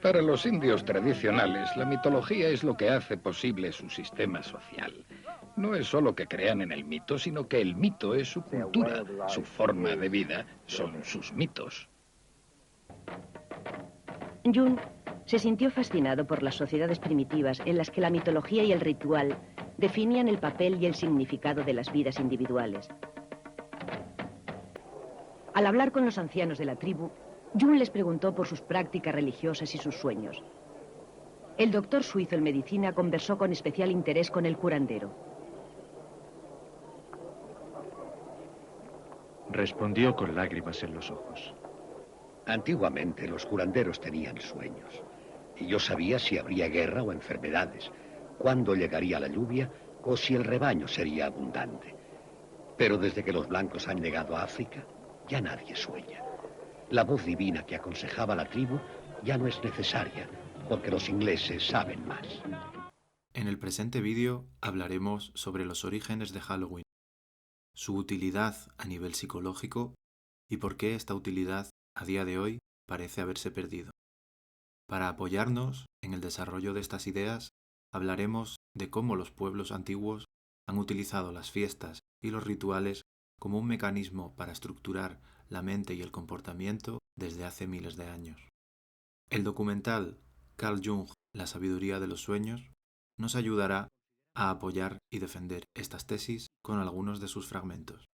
Para los indios tradicionales, la mitología es lo que hace posible su sistema social. No es solo que crean en el mito, sino que el mito es su cultura, su forma de vida, son sus mitos. Jung se sintió fascinado por las sociedades primitivas en las que la mitología y el ritual definían el papel y el significado de las vidas individuales. Al hablar con los ancianos de la tribu, Jung les preguntó por sus prácticas religiosas y sus sueños. El doctor suizo en medicina conversó con especial interés con el curandero. Respondió con lágrimas en los ojos. Antiguamente los curanderos tenían sueños. Y yo sabía si habría guerra o enfermedades, cuándo llegaría la lluvia o si el rebaño sería abundante. Pero desde que los blancos han llegado a África, ya nadie sueña. La voz divina que aconsejaba a la tribu ya no es necesaria, porque los ingleses saben más. En el presente vídeo hablaremos sobre los orígenes de Halloween, su utilidad a nivel psicológico y por qué esta utilidad a día de hoy parece haberse perdido. Para apoyarnos en el desarrollo de estas ideas, hablaremos de cómo los pueblos antiguos han utilizado las fiestas y los rituales como un mecanismo para estructurar la mente y el comportamiento desde hace miles de años. El documental Carl Jung, La sabiduría de los sueños, nos ayudará a apoyar y defender estas tesis con algunos de sus fragmentos.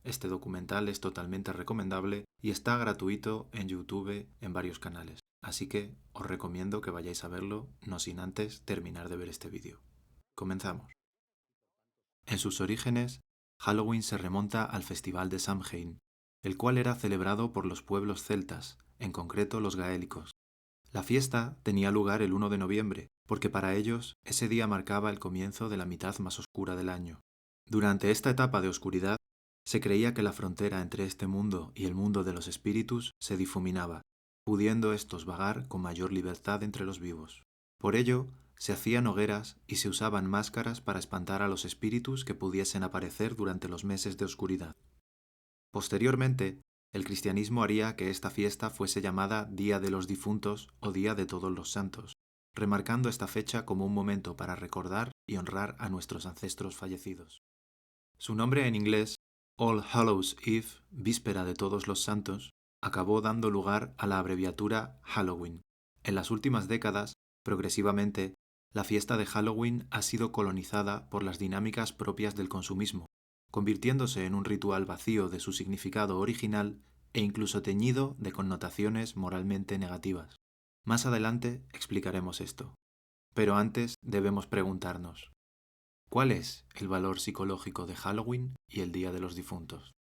Este documental es totalmente recomendable y está gratuito en YouTube en varios canales, así que os recomiendo que vayáis a verlo, no sin antes terminar de ver este vídeo. Comenzamos. En sus orígenes, Halloween se remonta al Festival de Samhain, el cual era celebrado por los pueblos celtas, en concreto los gaélicos. La fiesta tenía lugar el 1 de noviembre, porque para ellos ese día marcaba el comienzo de la mitad más oscura del año. Durante esta etapa de oscuridad, se creía que la frontera entre este mundo y el mundo de los espíritus se difuminaba, pudiendo estos vagar con mayor libertad entre los vivos. Por ello, se hacían hogueras y se usaban máscaras para espantar a los espíritus que pudiesen aparecer durante los meses de oscuridad. Posteriormente, el cristianismo haría que esta fiesta fuese llamada Día de los Difuntos o Día de Todos los Santos, remarcando esta fecha como un momento para recordar y honrar a nuestros ancestros fallecidos. Su nombre en inglés, All Hallows Eve, Víspera de Todos los Santos, acabó dando lugar a la abreviatura Halloween. En las últimas décadas, progresivamente, la fiesta de Halloween ha sido colonizada por las dinámicas propias del consumismo, convirtiéndose en un ritual vacío de su significado original e incluso teñido de connotaciones moralmente negativas. Más adelante explicaremos esto. Pero antes debemos preguntarnos, ¿cuál es el valor psicológico de Halloween y el Día de los Difuntos?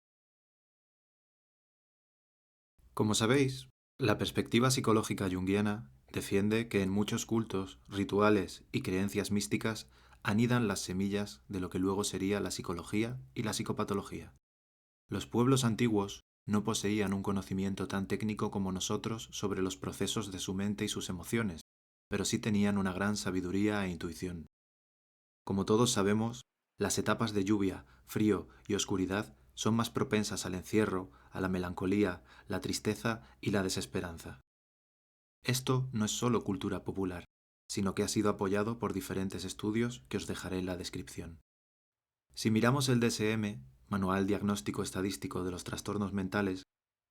Como sabéis, la perspectiva psicológica junguiana defiende que en muchos cultos, rituales y creencias místicas anidan las semillas de lo que luego sería la psicología y la psicopatología. Los pueblos antiguos no poseían un conocimiento tan técnico como nosotros sobre los procesos de su mente y sus emociones, pero sí tenían una gran sabiduría e intuición. Como todos sabemos, las etapas de lluvia, frío y oscuridad son más propensas al encierro, a la melancolía, la tristeza y la desesperanza. Esto no es solo cultura popular, sino que ha sido apoyado por diferentes estudios que os dejaré en la descripción. Si miramos el DSM, Manual Diagnóstico Estadístico de los Trastornos Mentales,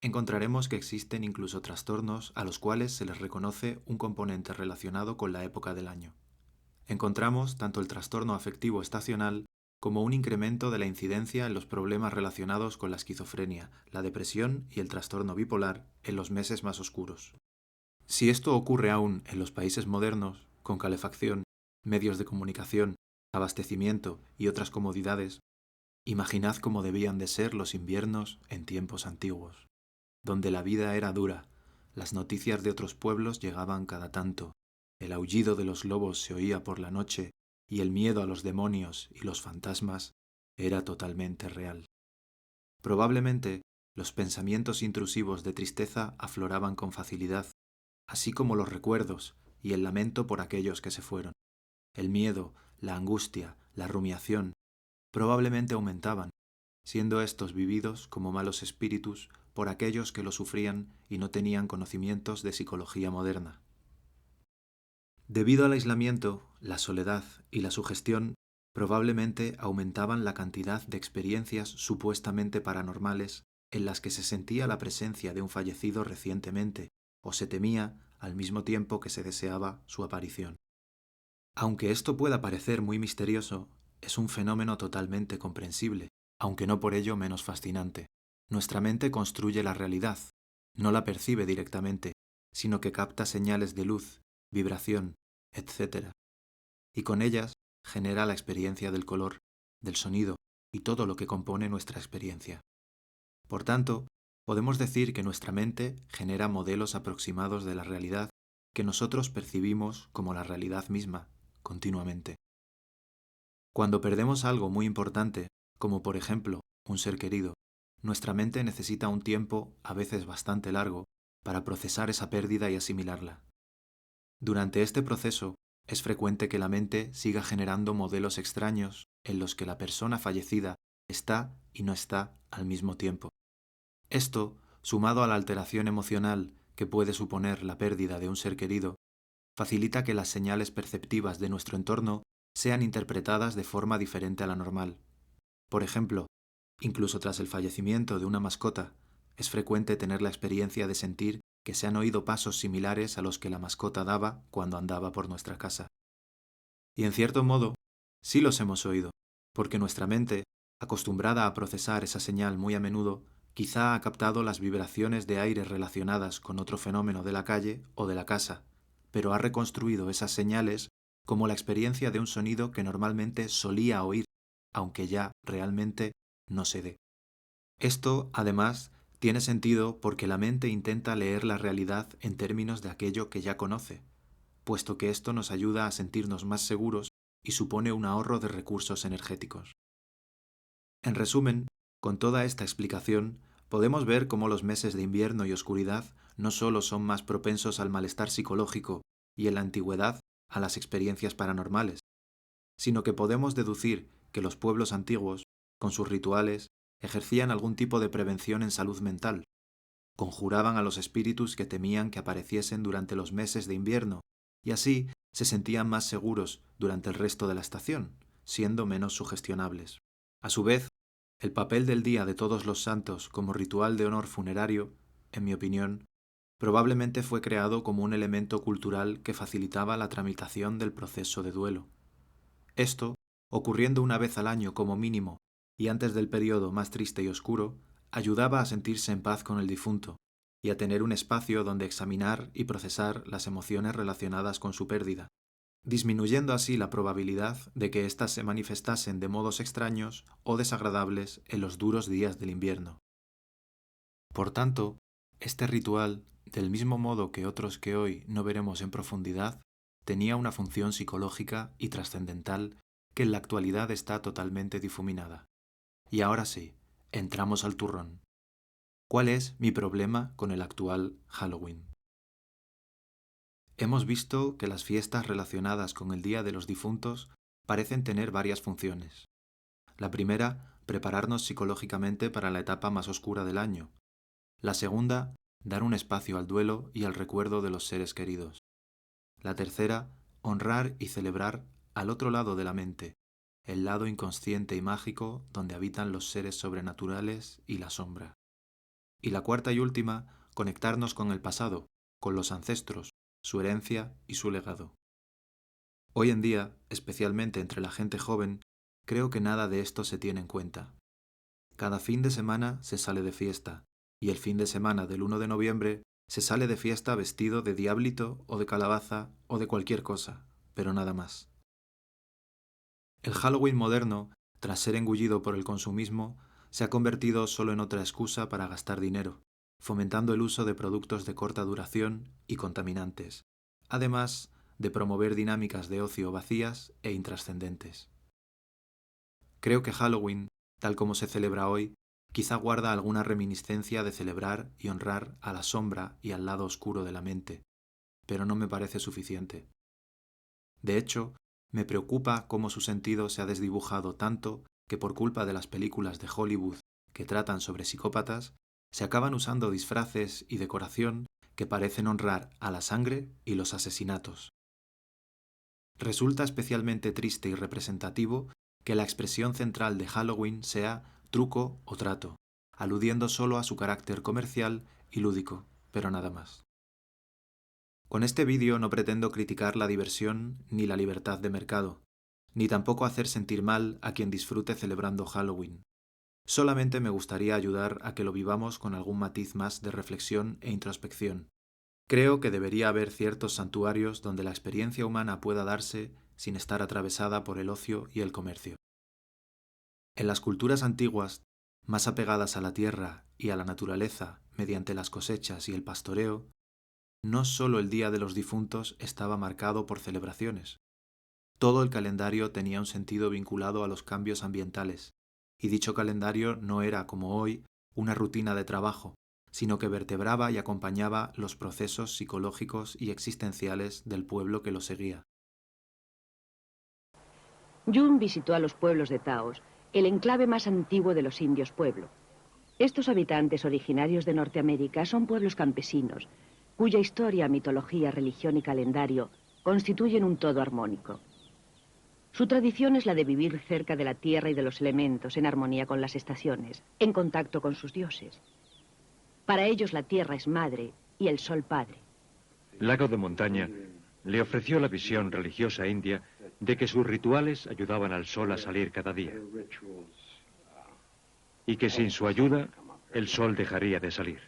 encontraremos que existen incluso trastornos a los cuales se les reconoce un componente relacionado con la época del año. Encontramos tanto el trastorno afectivo estacional como un incremento de la incidencia en los problemas relacionados con la esquizofrenia, la depresión y el trastorno bipolar en los meses más oscuros. Si esto ocurre aún en los países modernos, con calefacción, medios de comunicación, abastecimiento y otras comodidades, imaginad cómo debían de ser los inviernos en tiempos antiguos, donde la vida era dura, las noticias de otros pueblos llegaban cada tanto, el aullido de los lobos se oía por la noche y el miedo a los demonios y los fantasmas era totalmente real. Probablemente los pensamientos intrusivos de tristeza afloraban con facilidad, así como los recuerdos y el lamento por aquellos que se fueron. El miedo, la angustia, la rumiación, probablemente aumentaban, siendo estos vividos como malos espíritus por aquellos que lo sufrían y no tenían conocimientos de psicología moderna. Debido al aislamiento, la soledad y la sugestión probablemente aumentaban la cantidad de experiencias supuestamente paranormales en las que se sentía la presencia de un fallecido recientemente o se temía al mismo tiempo que se deseaba su aparición. Aunque esto pueda parecer muy misterioso, es un fenómeno totalmente comprensible, aunque no por ello menos fascinante. Nuestra mente construye la realidad, no la percibe directamente, sino que capta señales de luz, vibración, etc. Y con ellas genera la experiencia del color, del sonido y todo lo que compone nuestra experiencia. Por tanto, podemos decir que nuestra mente genera modelos aproximados de la realidad que nosotros percibimos como la realidad misma, continuamente. Cuando perdemos algo muy importante, como por ejemplo un ser querido, nuestra mente necesita un tiempo, a veces bastante largo, para procesar esa pérdida y asimilarla. Durante este proceso, es frecuente que la mente siga generando modelos extraños en los que la persona fallecida está y no está al mismo tiempo. Esto, sumado a la alteración emocional que puede suponer la pérdida de un ser querido, facilita que las señales perceptivas de nuestro entorno sean interpretadas de forma diferente a la normal. Por ejemplo, incluso tras el fallecimiento de una mascota, es frecuente tener la experiencia de sentir que se han oído pasos similares a los que la mascota daba cuando andaba por nuestra casa. Y en cierto modo, sí los hemos oído, porque nuestra mente, acostumbrada a procesar esa señal muy a menudo, quizá ha captado las vibraciones de aire relacionadas con otro fenómeno de la calle o de la casa, pero ha reconstruido esas señales como la experiencia de un sonido que normalmente solía oír, aunque ya realmente no se dé. Esto, además, tiene sentido porque la mente intenta leer la realidad en términos de aquello que ya conoce, puesto que esto nos ayuda a sentirnos más seguros y supone un ahorro de recursos energéticos. En resumen, con toda esta explicación, podemos ver cómo los meses de invierno y oscuridad no solo son más propensos al malestar psicológico y en la antigüedad a las experiencias paranormales, sino que podemos deducir que los pueblos antiguos, con sus rituales, ejercían algún tipo de prevención en salud mental, conjuraban a los espíritus que temían que apareciesen durante los meses de invierno, y así se sentían más seguros durante el resto de la estación, siendo menos sugestionables. A su vez, el papel del Día de Todos los Santos como ritual de honor funerario, en mi opinión, probablemente fue creado como un elemento cultural que facilitaba la tramitación del proceso de duelo. Esto, ocurriendo una vez al año como mínimo y antes del periodo más triste y oscuro, ayudaba a sentirse en paz con el difunto y a tener un espacio donde examinar y procesar las emociones relacionadas con su pérdida, disminuyendo así la probabilidad de que éstas se manifestasen de modos extraños o desagradables en los duros días del invierno. Por tanto, este ritual, del mismo modo que otros que hoy no veremos en profundidad, tenía una función psicológica y trascendental que en la actualidad está totalmente difuminada. Y ahora sí, entramos al turrón. ¿Cuál es mi problema con el actual Halloween? Hemos visto que las fiestas relacionadas con el Día de los Difuntos parecen tener varias funciones. La primera, prepararnos psicológicamente para la etapa más oscura del año. La segunda, dar un espacio al duelo y al recuerdo de los seres queridos. La tercera, honrar y celebrar al otro lado de la mente, el lado inconsciente y mágico donde habitan los seres sobrenaturales y la sombra. Y la cuarta y última, conectarnos con el pasado, con los ancestros, su herencia y su legado. Hoy en día, especialmente entre la gente joven, creo que nada de esto se tiene en cuenta. Cada fin de semana se sale de fiesta, y el fin de semana del 1 de noviembre se sale de fiesta vestido de diablito o de calabaza o de cualquier cosa, pero nada más. El Halloween moderno, tras ser engullido por el consumismo, se ha convertido solo en otra excusa para gastar dinero, fomentando el uso de productos de corta duración y contaminantes, además de promover dinámicas de ocio vacías e intrascendentes. Creo que Halloween, tal como se celebra hoy, quizá guarda alguna reminiscencia de celebrar y honrar a la sombra y al lado oscuro de la mente, pero no me parece suficiente. De hecho, me preocupa cómo su sentido se ha desdibujado tanto que por culpa de las películas de Hollywood que tratan sobre psicópatas, se acaban usando disfraces y decoración que parecen honrar a la sangre y los asesinatos. resulta especialmente triste y representativo que la expresión central de Halloween sea truco o trato, aludiendo solo a su carácter comercial y lúdico, pero nada más. Con este vídeo no pretendo criticar la diversión ni la libertad de mercado, ni tampoco hacer sentir mal a quien disfrute celebrando Halloween. Solamente me gustaría ayudar a que lo vivamos con algún matiz más de reflexión e introspección. Creo que debería haber ciertos santuarios donde la experiencia humana pueda darse sin estar atravesada por el ocio y el comercio. En las culturas antiguas, más apegadas a la tierra y a la naturaleza mediante las cosechas y el pastoreo, no solo el Día de los Difuntos estaba marcado por celebraciones. Todo el calendario tenía un sentido vinculado a los cambios ambientales, y dicho calendario no era, como hoy, una rutina de trabajo, sino que vertebraba y acompañaba los procesos psicológicos y existenciales del pueblo que lo seguía. June visitó a los pueblos de Taos, el enclave más antiguo de los indios pueblo. Estos habitantes originarios de Norteamérica son pueblos campesinos, cuya historia, mitología, religión y calendario constituyen un todo armónico. Su tradición es la de vivir cerca de la tierra y de los elementos, en armonía con las estaciones, en contacto con sus dioses. Para ellos la tierra es madre y el sol padre. Lago de Montaña le ofreció la visión religiosa india de que sus rituales ayudaban al sol a salir cada día y que sin su ayuda el sol dejaría de salir.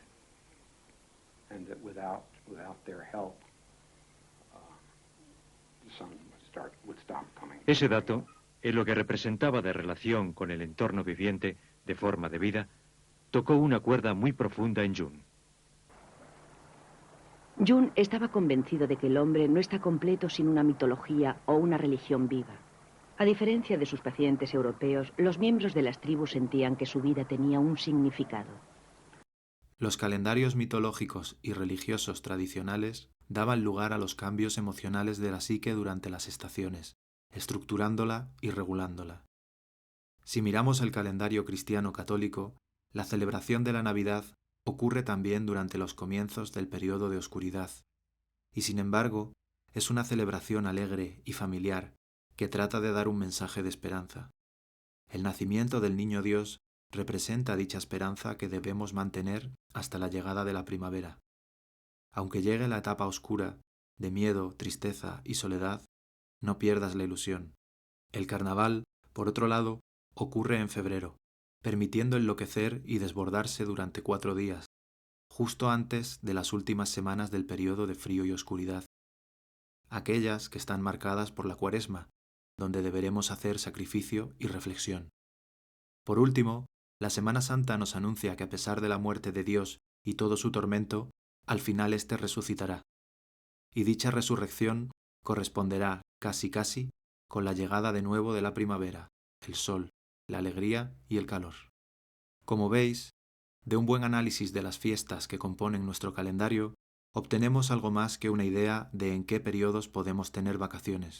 Ese dato, en lo que representaba de relación con el entorno viviente de forma de vida, tocó una cuerda muy profunda en June. June estaba convencido de que el hombre no está completo sin una mitología o una religión viva. A diferencia de sus pacientes europeos, los miembros de las tribus sentían que su vida tenía un significado. Los calendarios mitológicos y religiosos tradicionales daban lugar a los cambios emocionales de la psique durante las estaciones, estructurándola y regulándola. Si miramos el calendario cristiano católico, la celebración de la Navidad ocurre también durante los comienzos del periodo de oscuridad, y sin embargo es una celebración alegre y familiar que trata de dar un mensaje de esperanza. El nacimiento del Niño Dios representa dicha esperanza que debemos mantener hasta la llegada de la primavera. Aunque llegue la etapa oscura, de miedo, tristeza y soledad, no pierdas la ilusión. El carnaval, por otro lado, ocurre en febrero, permitiendo enloquecer y desbordarse durante 4 días, justo antes de las últimas semanas del periodo de frío y oscuridad, aquellas que están marcadas por la Cuaresma, donde deberemos hacer sacrificio y reflexión. Por último, la Semana Santa nos anuncia que a pesar de la muerte de Dios y todo su tormento, al final éste resucitará. Y dicha resurrección corresponderá, casi con la llegada de nuevo de la primavera, el sol, la alegría y el calor. Como veis, de un buen análisis de las fiestas que componen nuestro calendario, obtenemos algo más que una idea de en qué periodos podemos tener vacaciones.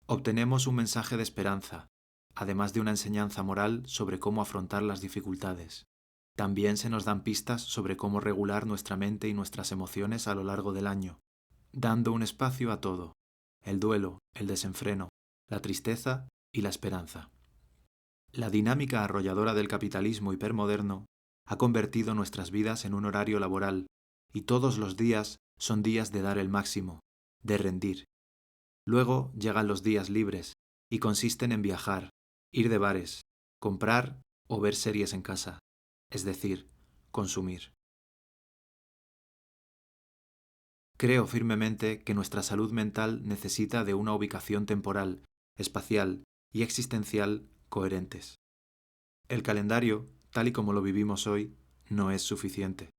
Obtenemos un mensaje de esperanza, además de una enseñanza moral sobre cómo afrontar las dificultades. También se nos dan pistas sobre cómo regular nuestra mente y nuestras emociones a lo largo del año, dando un espacio a todo: el duelo, el desenfreno, la tristeza y la esperanza. La dinámica arrolladora del capitalismo hipermoderno ha convertido nuestras vidas en un horario laboral, y todos los días son días de dar el máximo, de rendir. Luego llegan los días libres, y consisten en viajar, ir de bares, comprar o ver series en casa, es decir, consumir. Creo firmemente que nuestra salud mental necesita de una ubicación temporal, espacial y existencial coherentes. El calendario, tal y como lo vivimos hoy, no es suficiente.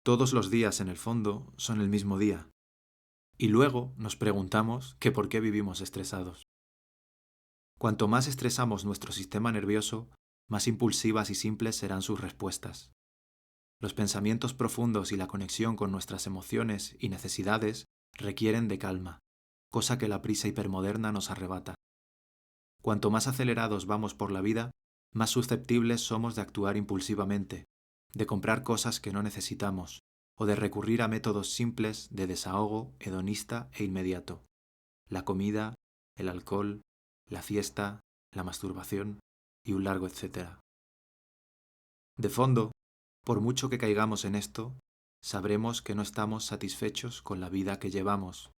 Todos los días, en el fondo, son el mismo día. Y luego nos preguntamos que por qué vivimos estresados. Cuanto más estresamos nuestro sistema nervioso, más impulsivas y simples serán sus respuestas. Los pensamientos profundos y la conexión con nuestras emociones y necesidades requieren de calma, cosa que la prisa hipermoderna nos arrebata. Cuanto más acelerados vamos por la vida, más susceptibles somos de actuar impulsivamente, de comprar cosas que no necesitamos, o de recurrir a métodos simples de desahogo hedonista e inmediato: la comida, el alcohol, la fiesta, la masturbación y un largo etcétera. De fondo, por mucho que caigamos en esto, sabremos que no estamos satisfechos con la vida que llevamos.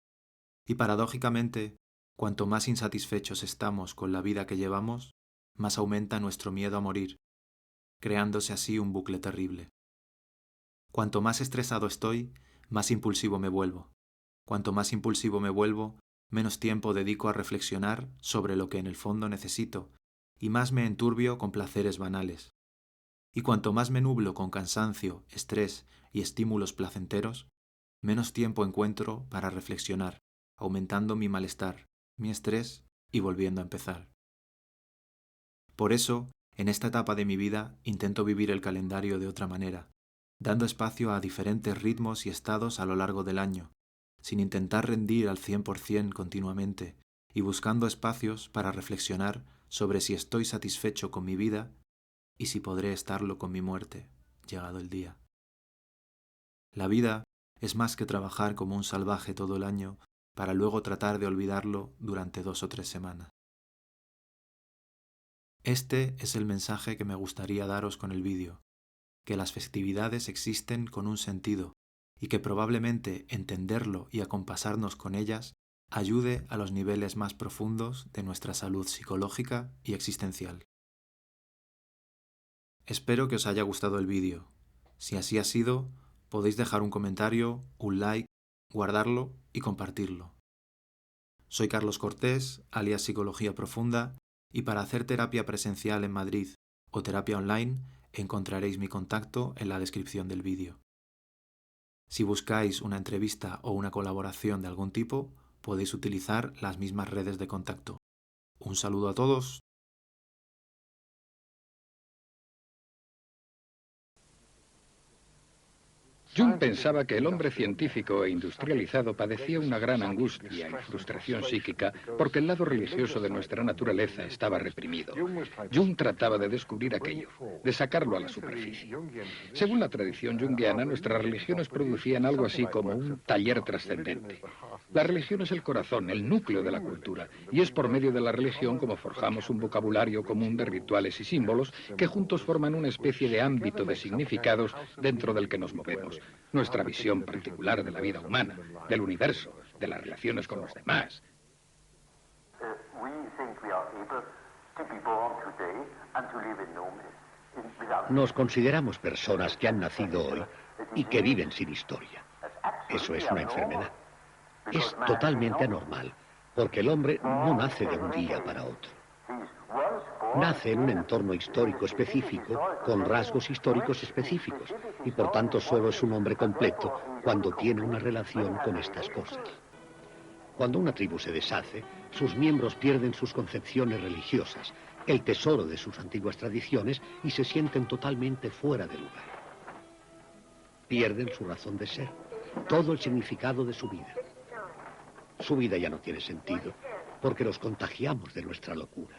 Y paradójicamente, cuanto más insatisfechos estamos con la vida que llevamos, más aumenta nuestro miedo a morir, creándose así un bucle terrible. Cuanto más estresado estoy, más impulsivo me vuelvo. Cuanto más impulsivo me vuelvo, menos tiempo dedico a reflexionar sobre lo que en el fondo necesito, y más me enturbio con placeres banales. Y cuanto más me nublo con cansancio, estrés y estímulos placenteros, menos tiempo encuentro para reflexionar, aumentando mi malestar, mi estrés y volviendo a empezar. Por eso, en esta etapa de mi vida, intento vivir el calendario de otra manera, dando espacio a diferentes ritmos y estados a lo largo del año, sin intentar rendir al 100% continuamente y buscando espacios para reflexionar sobre si estoy satisfecho con mi vida y si podré estarlo con mi muerte, llegado el día. La vida es más que trabajar como un salvaje todo el año para luego tratar de olvidarlo durante 2 o 3 semanas. Este es el mensaje que me gustaría daros con el vídeo, que las festividades existen con un sentido y que probablemente entenderlo y acompasarnos con ellas ayude a los niveles más profundos de nuestra salud psicológica y existencial. Espero que os haya gustado el vídeo. Si así ha sido, podéis dejar un comentario, un like, guardarlo y compartirlo. Soy Carlos Cortés, alias Psicología Profunda, y para hacer terapia presencial en Madrid o terapia online encontraréis mi contacto en la descripción del vídeo. Si buscáis una entrevista o una colaboración de algún tipo, podéis utilizar las mismas redes de contacto. Un saludo a todos. Jung pensaba que el hombre científico e industrializado padecía una gran angustia y frustración psíquica porque el lado religioso de nuestra naturaleza estaba reprimido. Jung trataba de descubrir aquello, de sacarlo a la superficie. Según la tradición junguiana, nuestras religiones producían algo así como un taller trascendente. La religión es el corazón, el núcleo de la cultura, y es por medio de la religión como forjamos un vocabulario común de rituales y símbolos que juntos forman una especie de ámbito de significados dentro del que nos movemos. Nuestra visión particular de la vida humana, del universo, de las relaciones con los demás. Nos consideramos personas que han nacido hoy y que viven sin historia. Eso es una enfermedad. Es totalmente anormal, porque el hombre no nace de un día para otro. Nace en un entorno histórico específico, con rasgos históricos específicos, y por tanto solo es un hombre completo cuando tiene una relación con estas cosas. Cuando una tribu se deshace, sus miembros pierden sus concepciones religiosas, el tesoro de sus antiguas tradiciones, y se sienten totalmente fuera de lugar. Pierden su razón de ser, todo el significado de su vida. Su vida ya no tiene sentido, porque los contagiamos de nuestra locura.